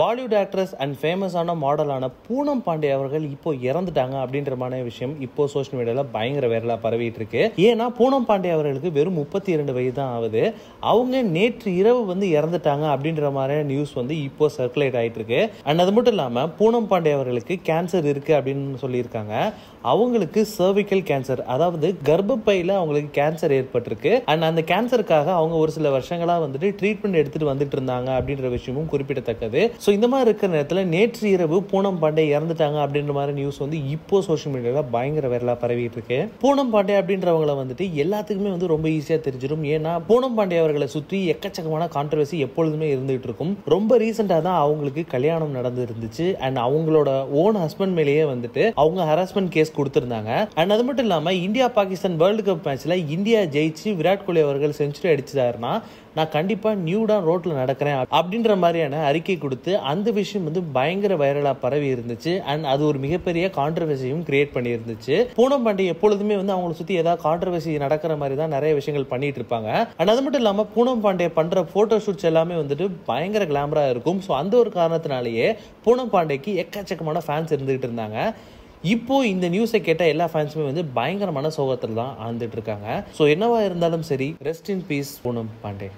Bollywood actress and ஃபேமஸான மாடலான பூனம் பாண்டே அவர்கள் இப்போ இறந்துட்டாங்க அப்படின்ற மாதிரி விஷயம் இப்போ சோஷியல் மீடியாவில் பயங்கர வைரலாக பரவிட்டு இருக்கு. ஏன்னா பூனம் பாண்டே அவர்களுக்கு வெறும் 32 வயது தான் ஆகுது. அவங்க நேற்று இரவு இறந்துட்டாங்க அப்படின்ற மாதிரியான நியூஸ் இப்போ சர்க்குலேட் ஆகிட்டு இருக்கு. அண்ட் அது மட்டும் இல்லாமல் பூனம் பாண்டே அவர்களுக்கு கேன்சர் இருக்கு அப்படின்னு சொல்லியிருக்காங்க. அவங்களுக்கு சர்விக்கல் கேன்சர், அதாவது கர்ப்பப்பையில் அவங்களுக்கு கேன்சர் ஏற்பட்டிருக்கு. அண்ட் அந்த கேன்சருக்காக அவங்க ஒரு சில வருஷங்களா ட்ரீட்மெண்ட் எடுத்துட்டு வந்துட்டு இருந்தாங்க அப்படின்ற விஷயமும் குறிப்பிடத்தக்கது. ஸோ இந்த மாதிரி இருக்கிற நேரத்தில் நேற்று இரவு பூனம் பாண்டே இறந்துட்டாங்க அப்படின்ற மாதிரி நியூஸ் இப்போ சோஷியல் மீடியாவில் பயங்கர வைரலாக பரவிட்டு இருக்கு. பூனம் பாண்டே அப்படின்றவங்களை எல்லாத்துக்குமே ரொம்ப ஈஸியாக தெரிஞ்சிடும். ஏன்னா பூனம் பாண்டே அவர்களை சுற்றி எக்கச்சக்கமான கான்ட்ரவர்சி எப்பொழுதுமே இருந்துகிட்டு இருக்கும். ரொம்ப ரீசெண்டாக தான் அவங்களுக்கு கல்யாணம் நடந்து இருந்துச்சு. அண்ட் அவங்களோட ஓன் ஹஸ்பண்ட் மேலேயே அவங்க ஹராஸ்மெண்ட் கேஸ் கொடுத்திருந்தாங்க. அண்ட் அது மட்டும் இல்லாமல் இந்தியா பாகிஸ்தான் வேர்ல்டு கப் மேட்ச்ல இந்தியா ஜெயிச்சு விராட் கோலி அவர்கள் செஞ்சுரி அடிச்சாருன்னா நான் கண்டிப்பா நியூடா ரோட்ல நடக்கிறேன் அப்படின்ற மாதிரியான அறிக்கை கொடுத்து அந்த விஷயம் பயங்கர வைரலா பரவி இருந்துச்சு. அண்ட் அது ஒரு மிகப்பெரிய கான்ட்ரவர்சியும் கிரியேட் பண்ணி இருந்துச்சு. பூனம் பாண்டே எப்பொழுதுமே அவங்களை சுத்தி ஏதாவது கான்ட்ரவர்சி நடக்கிற மாதிரி தான் நிறைய விஷயங்கள் பண்ணிட்டு இருப்பாங்க. அண்ட் அது மட்டும் இல்லாம பூனம் பாண்டே பண்ற போட்டோ ஷூட்ஸ் எல்லாமே பயங்கர கிளாமரா இருக்கும். ஸோ அந்த ஒரு காரணத்தினாலேயே பூனம் பாண்டேக்கு எக்கச்சக்கமான ஃபேன்ஸ் இருந்துகிட்டு இருந்தாங்க. இப்போ இந்த நியூஸை கேட்ட எல்லா ஃபேன்ஸுமே பயங்கரமான சோகத்தில் தான் ஆழ்ந்துட்டு இருக்காங்க. ஸோ என்னவா இருந்தாலும் சரி, rest in peace Poonam Pandey.